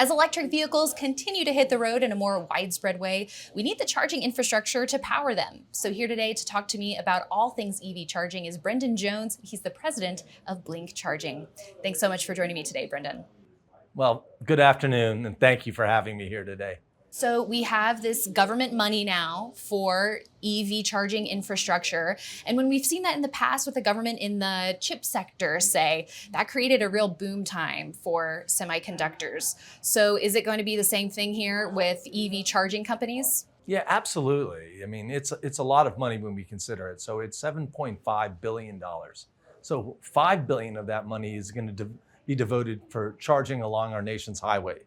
As electric vehicles continue to hit the road in a more widespread way, we need the charging infrastructure to power them. So here today to talk to me about all things EV charging is Brendan Jones. He's the president of Blink Charging. Thanks so much for joining me today, Brendan. Well, good afternoon, and thank you for having me here today. So we have this government money now for EV charging infrastructure. And when we've seen that in the past with the government in the chip sector, say, that created a real boom time for semiconductors. So is it going to be the same thing here with EV charging companies? Yeah, absolutely. I mean, it's a lot of money when we consider it. So it's $7.5 billion. So $5 billion of that money is going to be devoted for charging along our nation's highway.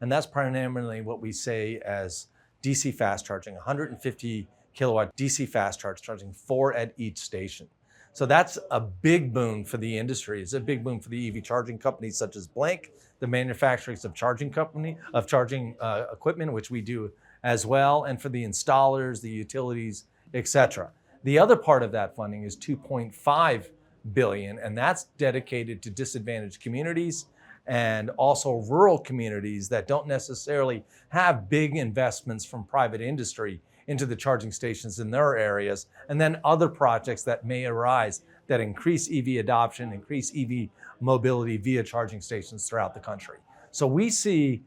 And that's primarily what we say as DC fast charging, 150 kilowatt DC fast charging, 4 at each station. So that's a big boon for the industry. It's a big boon for the EV charging companies such as Blink, the manufacturers of charging equipment, which we do as well, and for the installers, the utilities, etc. The other part of that funding is $2.5 billion, and that's dedicated to disadvantaged communities and also rural communities that don't necessarily have big investments from private industry into the charging stations in their areas, and then other projects that may arise that increase EV adoption, increase EV mobility via charging stations throughout the country. So we see,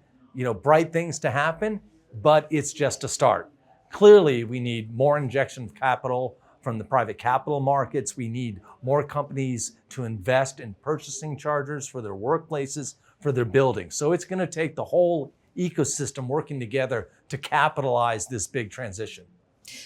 bright things to happen, but it's just a start. Clearly, we need more injection of capital from the private capital markets. We need more companies to invest in purchasing chargers for their workplaces, for their buildings. So it's going to take the whole ecosystem working together to capitalize this big transition.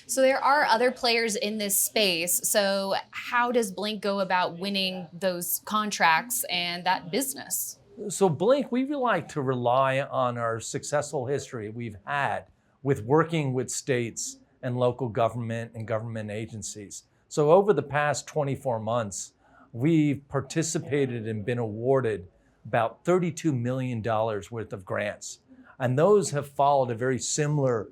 So there are other players in this space. So how does Blink go about winning those contracts and that business? So Blink, we like to rely on our successful history we've had with working with states and local government and government agencies. So over the past 24 months, we've participated and been awarded about $32 million worth of grants. And those have followed a very similar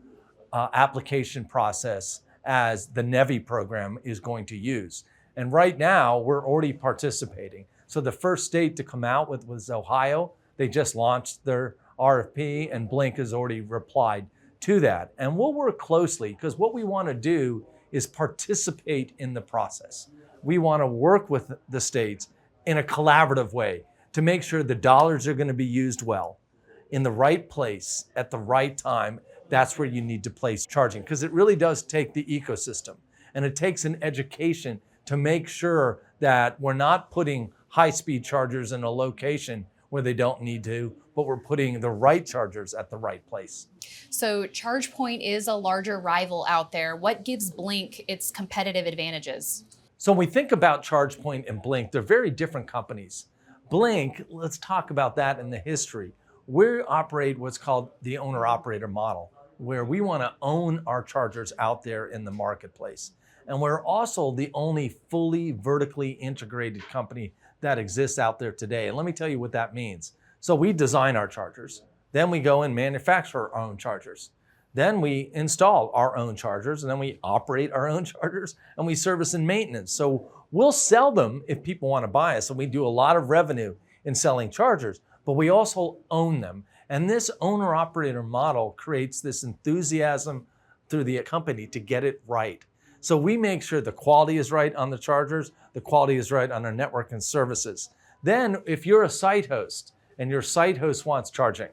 application process as the NEVI program is going to use. And right now, we're already participating. So the first state to come out with was Ohio. They just launched their RFP, and Blink has already replied to that. And we'll work closely because what we want to do is participate in the process. We want to work with the states in a collaborative way to make sure the dollars are going to be used well, in the right place, at the right time. That's where you need to place charging, because it really does take the ecosystem. And it takes an education to make sure that we're not putting high-speed chargers in a location where they don't need to, but we're putting the right chargers at the right place. So ChargePoint is a larger rival out there. What gives Blink its competitive advantages? So when we think about ChargePoint and Blink, they're very different companies. Blink, let's talk about that in the history. We operate what's called the owner-operator model, where we want to own our chargers out there in the marketplace. And we're also the only fully vertically integrated company that exists out there today. And let me tell you what that means. So we design our chargers, then we go and manufacture our own chargers. Then we install our own chargers, and then we operate our own chargers, and we service and maintenance. So we'll sell them if people want to buy us, and we do a lot of revenue in selling chargers, but we also own them. And this owner-operator model creates this enthusiasm through the company to get it right. So we make sure the quality is right on the chargers, the quality is right on our network and services. Then if you're a site host and your site host wants charging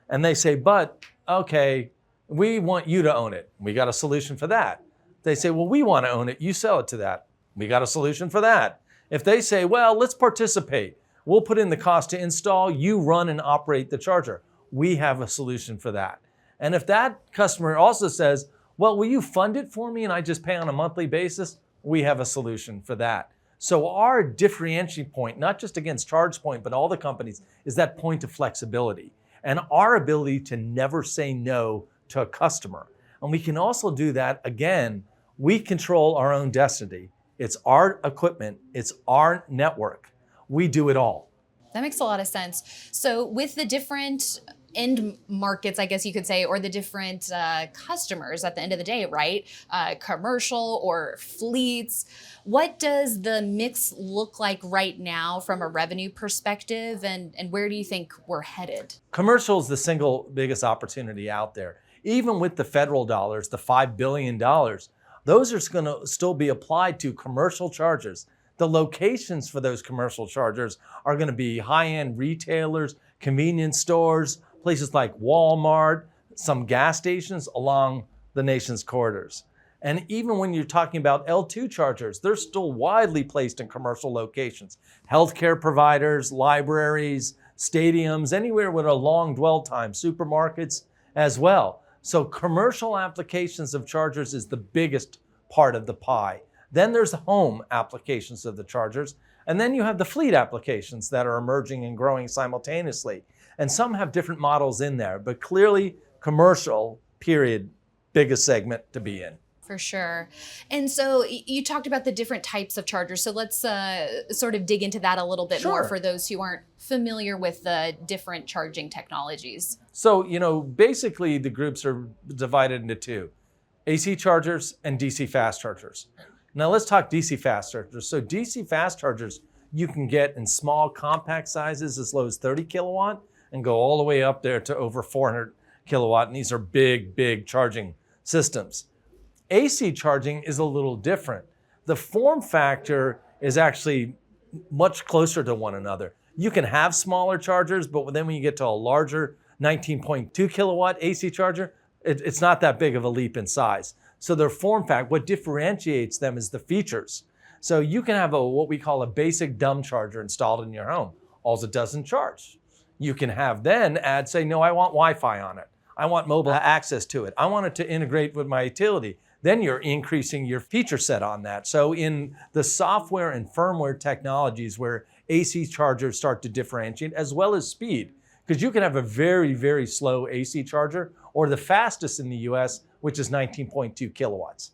and they say, but okay, we want you to own it. We got a solution for that. They say, well, we want to own it. You sell it to that. We got a solution for that. If they say, well, let's participate. We'll put in the cost to install, you run and operate the charger. We have a solution for that. And if that customer also says, well, will you fund it for me and I just pay on a monthly basis? We have a solution for that. So our differentiating point, not just against ChargePoint, but all the companies, is that point of flexibility and our ability to never say no to a customer. And we can also do that, again, we control our own destiny. It's our equipment, it's our network. We do it all. That makes a lot of sense. So with the different end markets, I guess you could say, or the different customers at the end of the day, right? Commercial or fleets. What does the mix look like right now from a revenue perspective, and where do you think we're headed? Commercial is the single biggest opportunity out there. Even with the federal dollars, the $5 billion, those are going to still be applied to commercial chargers. The locations for those commercial chargers are going to be high-end retailers, convenience stores, places like Walmart, some gas stations along the nation's corridors. And even when you're talking about L2 chargers, they're still widely placed in commercial locations. Healthcare providers, libraries, stadiums, anywhere with a long dwell time, supermarkets as well. So commercial applications of chargers is the biggest part of the pie. Then there's home applications of the chargers. And then you have the fleet applications that are emerging and growing simultaneously. And some have different models in there, but clearly commercial, period, biggest segment to be in. For sure. And so you talked about the different types of chargers. So let's sort of dig into that a little bit more for those who aren't familiar with the different charging technologies. So, basically the groups are divided into two: AC chargers and DC fast chargers. Now let's talk DC fast chargers. So DC fast chargers you can get in small compact sizes as low as 30 kilowatt and go all the way up there to over 400 kilowatt. And these are big, big charging systems. AC charging is a little different. The form factor is actually much closer to one another. You can have smaller chargers, but then when you get to a larger 19.2 kilowatt AC charger, it's not that big of a leap in size. So their form factor, what differentiates them is the features. So you can have what we call a basic dumb charger installed in your home. All it doesn't charge. You can have then add, say, no, I want Wi-Fi on it. I want mobile access to it. I want it to integrate with my utility. Then you're increasing your feature set on that. So in the software and firmware technologies where AC chargers start to differentiate, as well as speed, because you can have a very, very slow AC charger or the fastest in the US, which is 19.2 kilowatts.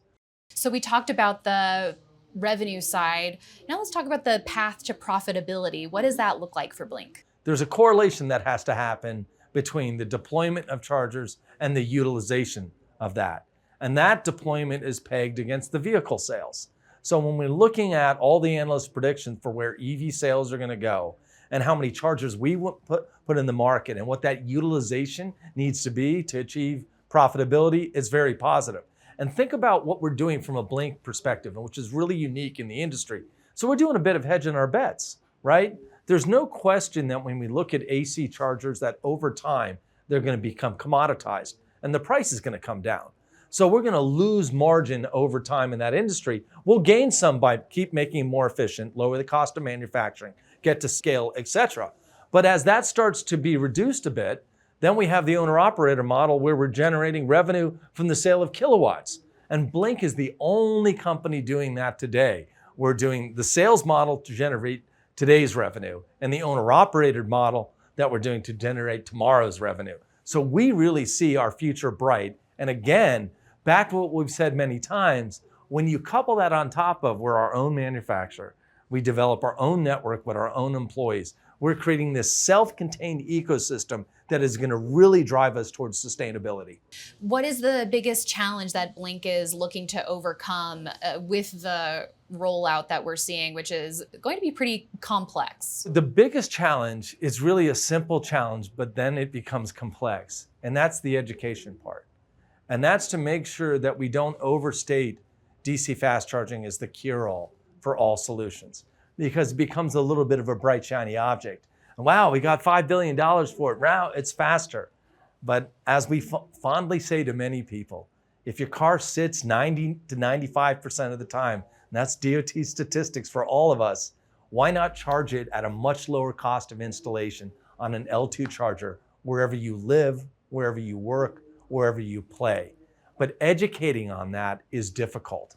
So we talked about the revenue side. Now let's talk about the path to profitability. What does that look like for Blink? There's a correlation that has to happen between the deployment of chargers and the utilization of that. And that deployment is pegged against the vehicle sales. So when we're looking at all the analyst predictions for where EV sales are going to go and how many chargers we put in the market and what that utilization needs to be to achieve profitability, is very positive. And think about what we're doing from a Blink perspective, which is really unique in the industry. So we're doing a bit of hedging our bets, right? There's no question that when we look at AC chargers that over time, they're going to become commoditized and the price is going to come down. So we're going to lose margin over time in that industry. We'll gain some by keep making it more efficient, lower the cost of manufacturing, get to scale, etc. But as that starts to be reduced a bit, then we have the owner-operator model where we're generating revenue from the sale of kilowatts. And Blink is the only company doing that today. We're doing the sales model to generate today's revenue and the owner-operated model that we're doing to generate tomorrow's revenue. So we really see our future bright. And again, back to what we've said many times, when you couple that on top of we're our own manufacturer, we develop our own network with our own employees, we're creating this self-contained ecosystem that is going to really drive us towards sustainability. What is the biggest challenge that Blink is looking to overcome with the rollout that we're seeing, which is going to be pretty complex? The biggest challenge is really a simple challenge, but then it becomes complex. And that's the education part. And that's to make sure that we don't overstate DC fast charging as the cure-all for all solutions, because it becomes a little bit of a bright, shiny object. And wow, we got $5 billion for it. Wow, it's faster. But as we fondly say to many people, if your car sits 90 to 95% of the time, and that's DOT statistics for all of us, why not charge it at a much lower cost of installation on an L2 charger wherever you live, wherever you work, wherever you play? But educating on that is difficult.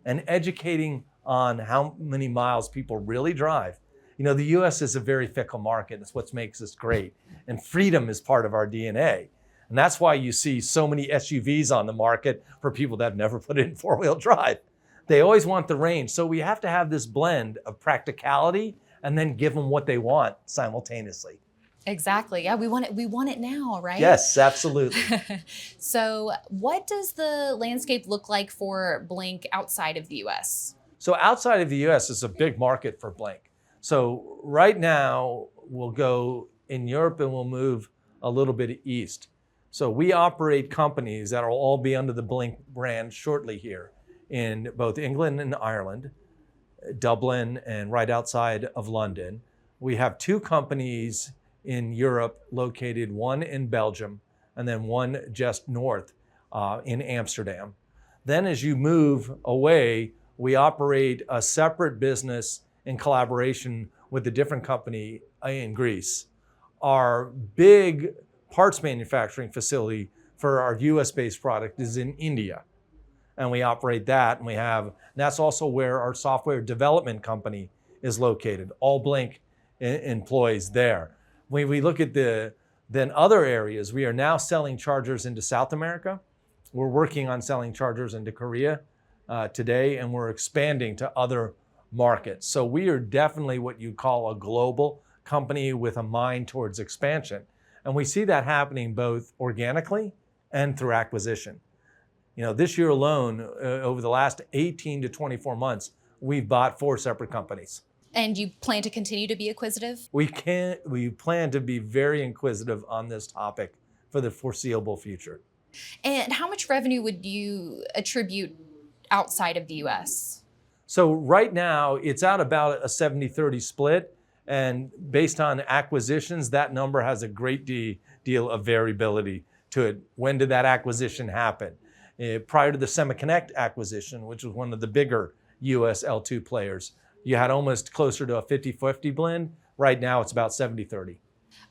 And educating on how many miles people really drive. You know, the US is a very fickle market. That's what makes us great. And freedom is part of our DNA. And that's why you see so many SUVs on the market for people that have never put it in four-wheel drive. They always want the range. So we have to have this blend of practicality and then give them what they want simultaneously. Exactly. Yeah, we want it now, right? Yes, absolutely. So, what does the landscape look like for Blink outside of the US? So outside of the US, it's a big market for Blink. So right now, we'll go in Europe and we'll move a little bit east. So we operate companies that will all be under the Blink brand shortly here in both England and Ireland, Dublin, and right outside of London. We have two companies in Europe located, one in Belgium and then one just north in Amsterdam. Then as you move away, we operate a separate business in collaboration with a different company in Greece. Our big parts manufacturing facility for our US-based product is in India. And we operate that, that's also where our software development company is located. All Blink employees there. When we look at then other areas, we are now selling chargers into South America. We're working on selling chargers into Korea today, and we're expanding to other markets. So we are definitely what you call a global company with a mind towards expansion. And we see that happening both organically and through acquisition. This year alone, over the last 18 to 24 months, we've bought 4 separate companies. And you plan to continue to be acquisitive? We plan to be very inquisitive on this topic for the foreseeable future. And how much revenue would you attribute outside of the US? So right now, it's at about a 70-30 split. And based on acquisitions, that number has a great deal of variability to it. When did that acquisition happen? Prior to the Semiconnect acquisition, which was one of the bigger US L2 players, you had almost closer to a 50-50 blend. Right now, it's about 70-30.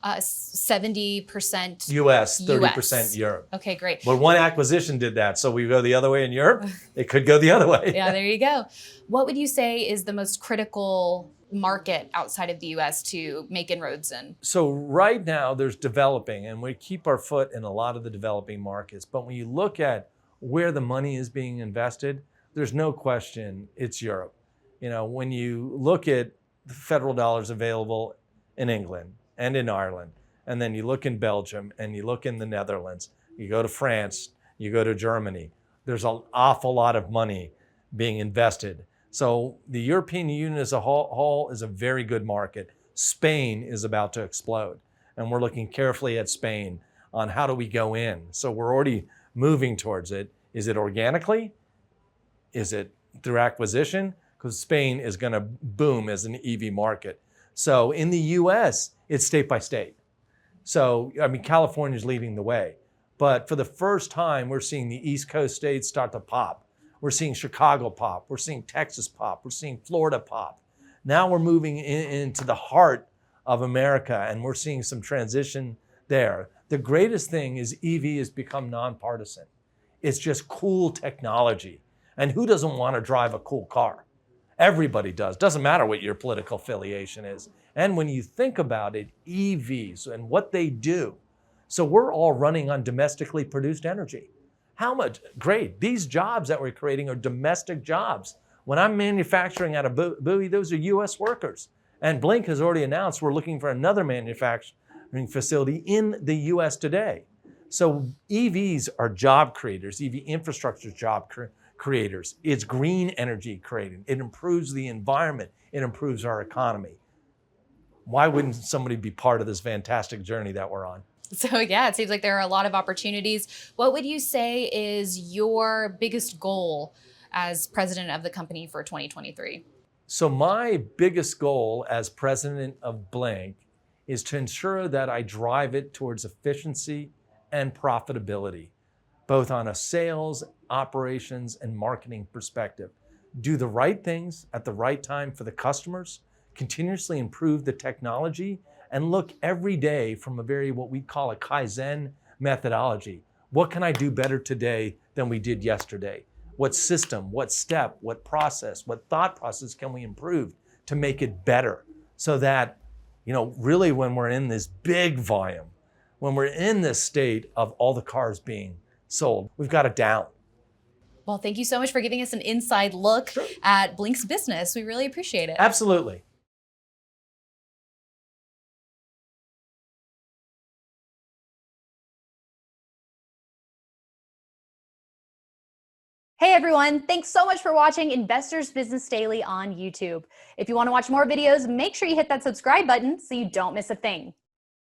70% US, 30% Europe. Okay, great. But one acquisition did that. So we go the other way in Europe. It could go the other way. Yeah, there you go. What would you say is the most critical market outside of the US to make inroads in? So right now there's developing, and we keep our foot in a lot of the developing markets. But when you look at where the money is being invested, there's no question it's Europe. When you look at the federal dollars available in England and in Ireland, and then you look in Belgium and you look in the Netherlands, you go to France, you go to Germany, there's an awful lot of money being invested. So the European Union as a whole is a very good market. Spain is about to explode, and we're looking carefully at Spain on how do we go in. So we're already moving towards it. Is it organically? Is it through acquisition? Because Spain is going to boom as an EV market. So in the US, it's state by state. So, California is leading the way. But for the first time, we're seeing the East Coast states start to pop. We're seeing Chicago pop. We're seeing Texas pop. We're seeing Florida pop. Now we're moving into the heart of America, and we're seeing some transition there. The greatest thing is EV has become nonpartisan. It's just cool technology. And who doesn't want to drive a cool car? Everybody does. Doesn't matter what your political affiliation is. And when you think about it, EVs and what they do. So we're all running on domestically produced energy. How much? Great. These jobs that we're creating are domestic jobs. When I'm manufacturing at a buoy, those are US workers. And Blink has already announced we're looking for another manufacturing facility in the US today. So EVs are job creators. EV infrastructure is job creators. It's green energy creating. It improves the environment. It improves our economy. Why wouldn't somebody be part of this fantastic journey that we're on? So yeah, it seems like there are a lot of opportunities. What would you say is your biggest goal as president of the company for 2023? So my biggest goal as president of Blink is to ensure that I drive it towards efficiency and profitability, both on a sales, operations, and marketing perspective. Do the right things at the right time for the customers, continuously improve the technology, and look every day from what we call a Kaizen methodology. What can I do better today than we did yesterday? What system, what step, what process, what thought process can we improve to make it better? So that, really when we're in this big volume, when we're in this state of all the cars being sold, we've got it down. Well, thank you so much for giving us an inside look at Blink's business. We really appreciate it. Absolutely. Hey everyone, thanks so much for watching Investors Business Daily on YouTube. If you want to watch more videos, make sure you hit that subscribe button so you don't miss a thing.